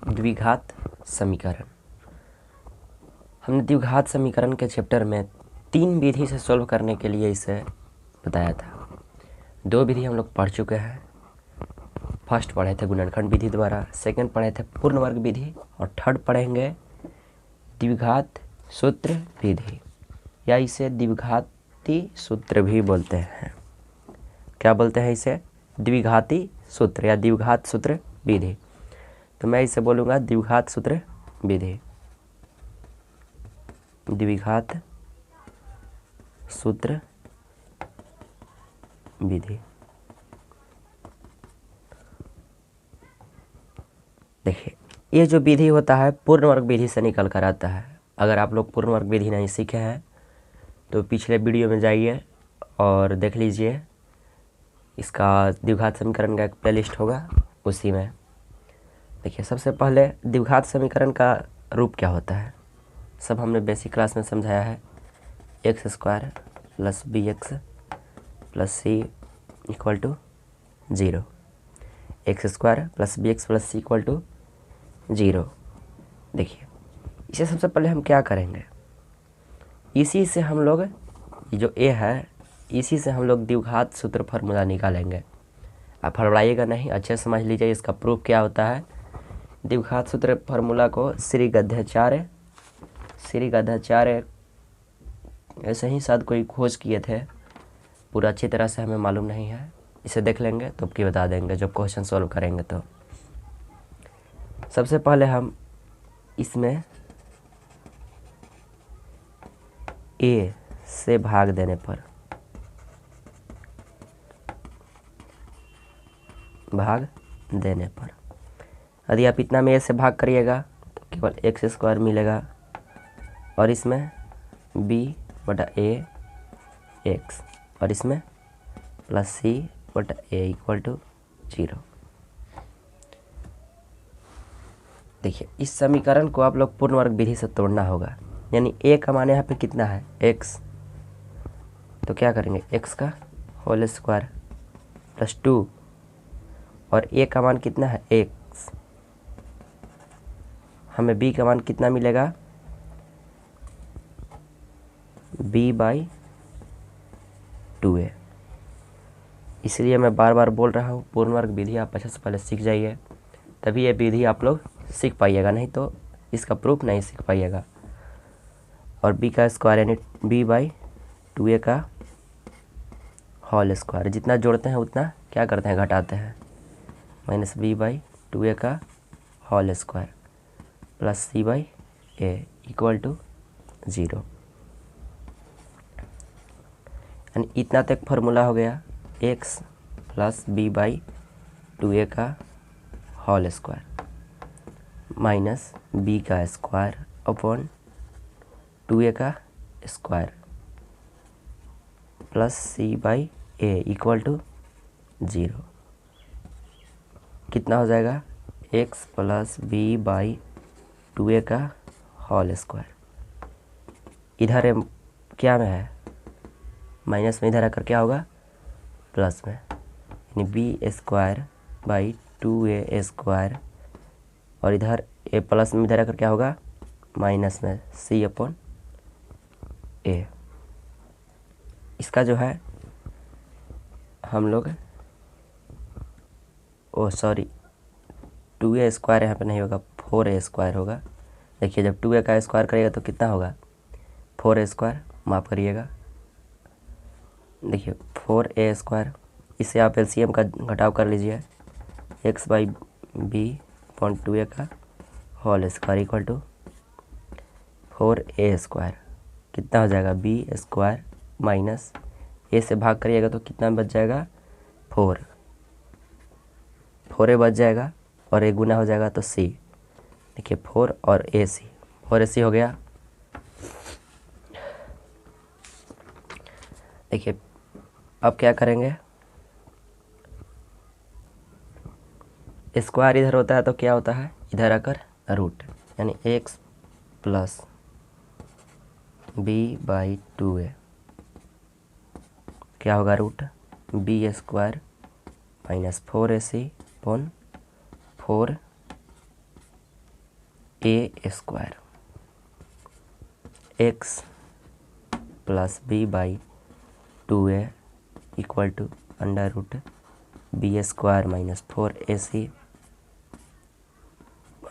द्विघात समीकरण। हमने द्विघात समीकरण के चैप्टर में 3 विधि से सॉल्व करने के लिए इसे बताया था। 2 विधि हम लोग पढ़ चुके हैं। फर्स्ट पढ़े थे गुणनखंड विधि द्वारा, सेकंड पढ़े थे पूर्ण वर्ग विधि, और थर्ड पढ़ेंगे द्विघात सूत्र विधि, या इसे द्विघाती सूत्र भी बोलते हैं। क्या बोलते हैं इसे? द्विघाती सूत्र या द्विघात सूत्र विधि। तो मैं इसे बोलूँगा द्विघात सूत्र विधि। द्विघात सूत्र विधि। देखिए, ये जो विधि होता है पूर्ण वर्ग विधि से निकल कर आता है। अगर आप लोग पूर्ण वर्ग विधि नहीं सीखे हैं तो पिछले वीडियो में जाइए और देख लीजिए। इसका द्विघात समीकरण का एक प्लेलिस्ट होगा, उसी में। देखिए, सबसे पहले द्विघात समीकरण का रूप क्या होता है सब हमने बेसिक क्लास में समझाया है। X square plus B X plus C equal to 0। X square plus B X plus C equal to 0। देखिए, इसे सबसे पहले हम क्या करेंगे, इसी से हम लोग ये जो ए है, इसी से हम लोग द्विघात सूत्र फार्मूला निकालेंगे। आप हड़बड़ाइएगा नहीं, अच्छे समझ लीजिए इसका प्रूफ क्या होता है। द्विघात सूत्र फार्मूला को श्री गद्याचार्य ऐसे ही शायद कोई खोज किए थे, पूरा अच्छी तरह से हमें मालूम नहीं है। इसे देख लेंगे तो आपकी बता देंगे जब क्वेश्चन सॉल्व करेंगे। तो सबसे पहले हम इसमें ए से भाग देने पर यदि आप इतना में ए से भाग करिएगा तो केवल एक्स स्क्वायर मिलेगा, और इसमें बी बटा ए एक्स, और इसमें प्लस सी बटा ए इक्वल टू 0। देखिए, इस समीकरण को आप लोग पूर्ण वर्ग विधि से तोड़ना होगा। यानी ए का मान यहाँ पे कितना है? एक्स। तो क्या करेंगे, एक्स का होल स्क्वायर प्लस 2, और ए का मान कितना है? एक्स। हमें बी का मान कितना मिलेगा? B by 2a। इसलिए मैं बार बार बोल रहा हूँ, पूर्ण वर्ग विधि आप अच्छे से पहले सीख जाइए, तभी ये विधि आप लोग सीख पाइएगा, नहीं तो इसका प्रूफ नहीं सीख पाइएगा। और b का स्क्वायर यानी b बाई 2a का होल स्क्वायर, जितना जोड़ते हैं उतना क्या करते हैं, घटाते हैं, माइनस b बाई 2a का whole square plus c by a equal to 0। यानी इतना तक फार्मूला हो गया, x plus B by 2a का होल स्क्वायर माइनस b का स्क्वायर अपॉन 2a का square plus c by a equal to 0। कितना हो जाएगा? x plus b by 2a का होल स्क्वायर। इधर क्या में है? माइनस में, इधर आकर क्या होगा? प्लस में, यानी B square by 2a square, और इधर ए प्लस में, इधर आकर क्या होगा? माइनस में c अपॉन ए। इसका जो है हम लोग 2a स्क्वायर यहाँ पे नहीं होगा, 4a स्क्वायर होगा। देखिए, जब 2a का स्क्वायर करिएगा तो कितना होगा? 4a स्क्वायर, माफ़ करिएगा। देखिए, 4a स्क्वायर, इससे आप एलसीएम का घटाव कर लीजिए, x by B upon 2a का whole square equal to 4a square. कितना हो जाएगा? बी स्क्वायर माइनस ए से भाग करिएगा तो कितना बच जाएगा? 4a बच जाएगा, और ए गुना हो जाएगा तो c। देखिए, 4 और ac, 4ac हो गया। देखिए, अब क्या करेंगे, स्क्वायर इधर होता है तो क्या होता है, इधर आकर रूट, यानी x plus B by 2a क्या होगा? Root B square minus 4ac upon 4 A square X plus B by 2a equal to under root B square minus 4ac।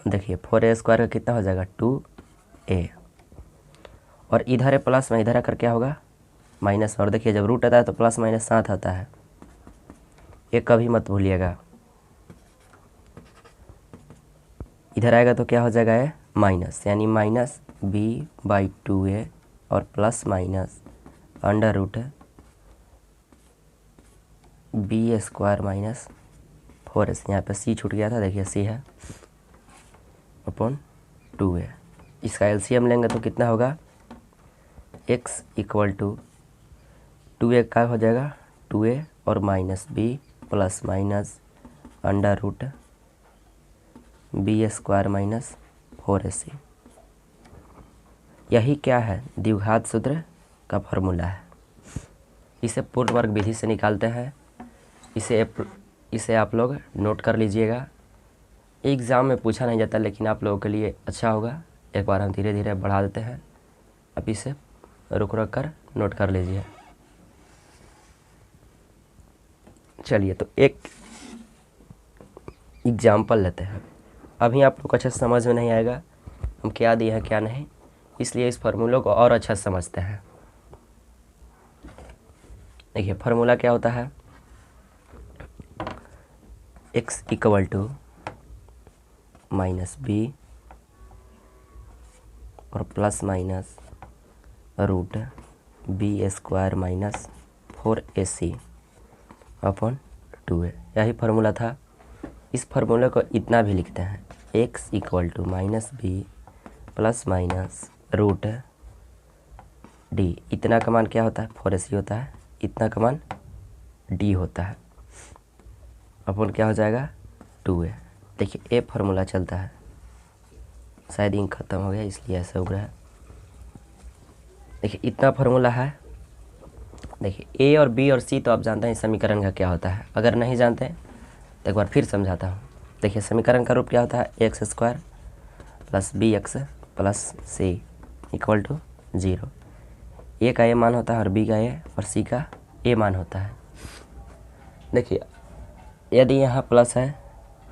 देखिए 4a स्क्वायर का कितना हो जाएगा 2a, और इधर है प्लस में, इधर आकर क्या होगा माइनस में। और देखिए जब रूट आता है तो प्लस माइनस साथ आता है, ये कभी मत भूलिएगा। इधर आएगा तो क्या हो जाएगा ये माइनस, यानी माइनस b बाई 2a और plus minus under root B square minus 4ac। यहाँ पे c छूट गया था, देखिए c है अपॉन 2a। इसका एलसीएम लेंगे तो कितना होगा x इक्वल टू 2a का हो जाएगा 2a और minus b plus minus under root B square minus 4ac। यही क्या है द्विघात सूत्र का फॉर्मूला है। इसे पूर्ण वर्ग विधि से निकालते हैं। इसे आप लोग नोट कर लीजिएगा। एग्ज़ाम में पूछा नहीं जाता, लेकिन आप लोगों के लिए अच्छा होगा। एक बार हम धीरे धीरे बढ़ा देते हैं। अब इसे रुक कर नोट कर लीजिए। चलिए तो एक एग्जाम्पल लेते हैं। अभी आप लोग को अच्छा समझ में नहीं आएगा हम क्या दिए हैं क्या नहीं, इसलिए इस फार्मूला को और अच्छा समझते हैं। देखिए फार्मूला क्या होता है, x equal to minus b और plus minus root B square minus 4ac upon 2a। यही फार्मूला था। इस फार्मूले को इतना भी लिखते हैं, x equal to minus B plus minus root D. इतना का मान क्या होता है 4ac होता है, इतना का मान d होता है, अपन क्या हो जाएगा 2a। देखिए a फार्मूला चलता है, शायद इंक खत्म हो गया इसलिए ऐसा उग रहा है। देखिए इतना फार्मूला है। देखिए a और b और c तो आप जानते हैं समीकरण का क्या होता है। अगर नहीं जानते तो एक बार फिर समझाता हूँ। देखिए समीकरण का रूप क्या होता है X square plus B X plus C equal to 0। A का ए मान होता है और बी का ए और सी का ए मान होता है। देखिए यदि यहाँ प्लस है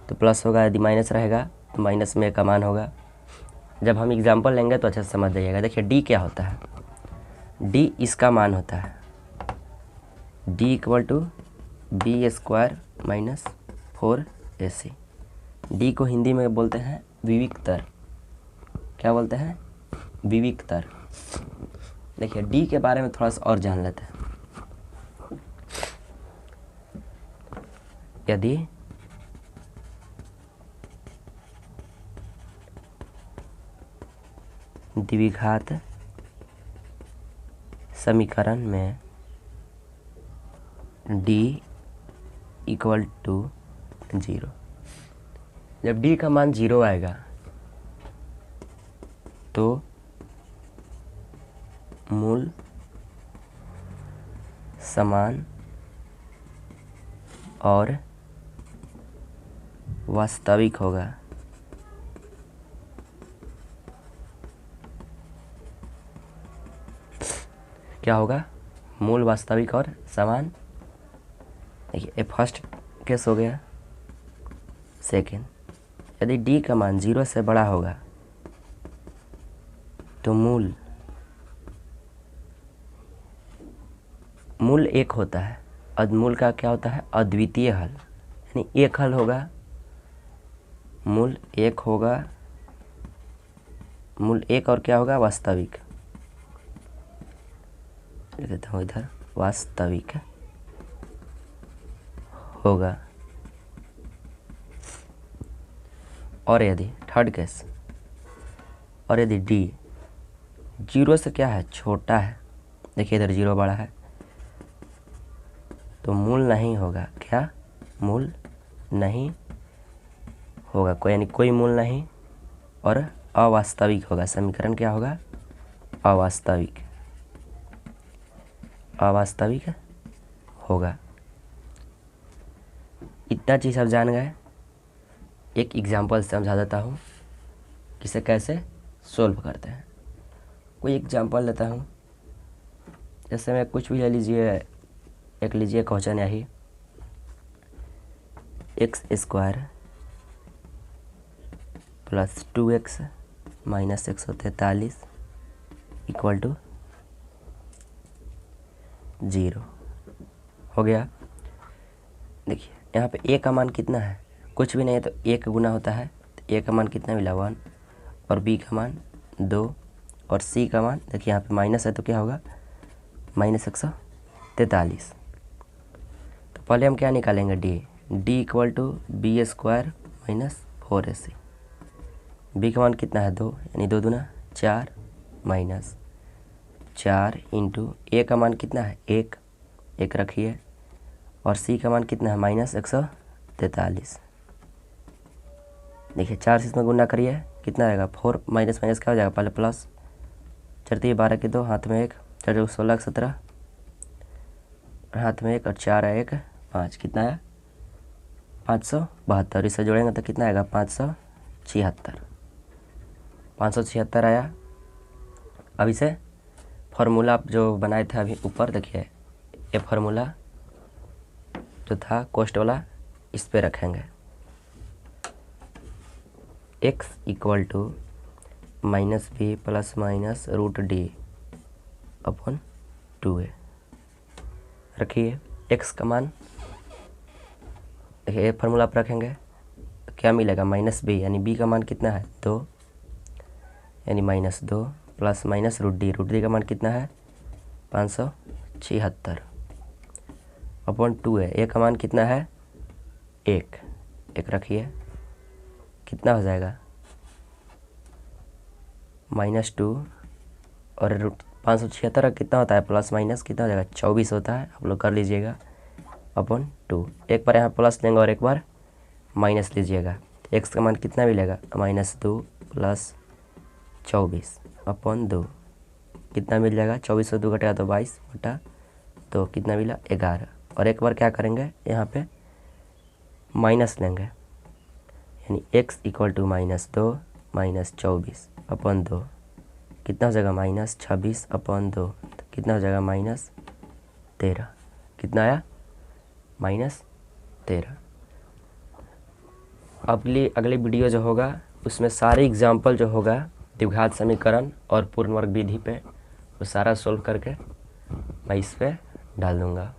तो प्लस होगा, यदि माइनस रहेगा तो माइनस में का मान होगा। जब हम एग्जाम्पल लेंगे तो अच्छे से समझ जाइएगा। देखिए डी क्या होता है, डी इसका मान होता है D equal to B square minus 4ac। D को हिंदी में बोलते हैं विविक्तर। क्या बोलते हैं विविक्तर। देखिए डी के बारे में थोड़ा सा और जान लेते हैं। यदि द्विघात समीकरण में d इक्वल टू 0, जब d का मान 0 आएगा तो मूल समान और वास्तविक होगा। क्या होगा मूल, वास्तविक और समान। देखिए ये फर्स्ट केस हो गया। सेकेंड, यदि d का मान 0 से बड़ा होगा तो मूल एक होता है। मूल का क्या होता है अद्वितीय हल, यानी एक हल होगा। मूल एक होगा, मूल एक और क्या होगा वास्तविक। लिख देता हूँ इधर वास्तविक होगा। और यदि थर्ड केस, और यदि d 0 से क्या है छोटा है, देखिए इधर 0 बड़ा है तो मूल नहीं होगा। क्या मूल नहीं होगा कोई, यानी कोई मूल नहीं, और अवास्तविक होगा। समीकरण क्या होगा अवास्तविक, अवास्तविक होगा। इतना चीज़ आप जान गए। एक एग्जाम्पल समझा देता हूँ। किसे कैसे सोल्व करते हैं। कोई एग्जांपल लेता हूँ, जैसे मैं कुछ भी ले लीजिए, एक लीजिए क्वेश्चन यही x² plus 2x minus 143 equal to 0 हो गया। देखिए यहाँ पे a का मान कितना है, कुछ भी नहीं है तो a का गुना होता है, तो a का मान कितना मिला 1, और b का मान 2, और c का मान देखिए यहाँ पे माइनस है तो क्या होगा माइनस 143। तो पहले हम क्या निकालेंगे d equal to b² minus 4ac। b का मान कितना है 2, यानी 2 दूना 4 माइनस 4 इंटू a का मान कितना है 1 रखिए, और c का मान कितना है माइनस 143। देखिए 4 से इसमें गुना करिए कितना आएगा 4 माइनस माइनस क्या हो जाएगा, पहले प्लस चढ़ती 12 के 2 हाथ में 1 चढ़ 16 17 हाथ में 1 और 4 है 1 5 कितना है 572। इसे जोड़ेंगे तो कितना आएगा 576 आया। अब इसे फार्मूला आप जो बनाए थे अभी ऊपर देखिए, ये फार्मूला जो था कोष्ट वाला इस पे रखेंगे, x equal to minus B plus minus root D upon 2a रखिए। x का मान देखिए, ये फार्मूला आप रखेंगे तो क्या मिलेगा माइनस बी, यानी b का मान कितना है 2, यानी minus 2 plus minus root D का मान कितना है 576 अपॉन 2a। ए का मान कितना है 1 रखिए, कितना हो जाएगा -2 और रूट 576 कितना होता है प्लस माइनस कितना हो जाएगा 24 होता है, आप लोग कर लीजिएगा अपॉन 2। एक बार यहाँ प्लस लेंगे और एक बार माइनस लीजिएगा, x का मान कितना मिलेगा -2 प्लस 24 अपॉन 2 कितना मिल जाएगा 24 से 2 घटेगा तो 22 बटा 2 कितना मिला 11। और एक बार क्या करेंगे यहाँ पे माइनस लेंगे, यानी x equal to -2 minus 24 upon 2 कितना हो जाएगा -26 अपॉन 2 तो कितना हो जाएगा -13। कितना आया -13। अगली वीडियो जो होगा उसमें सारे एग्जाम्पल जो होगा द्विघात समीकरण और पूर्ण वर्ग विधि पे वो सारा सोल्व करके मैं इस पे डाल दूँगा।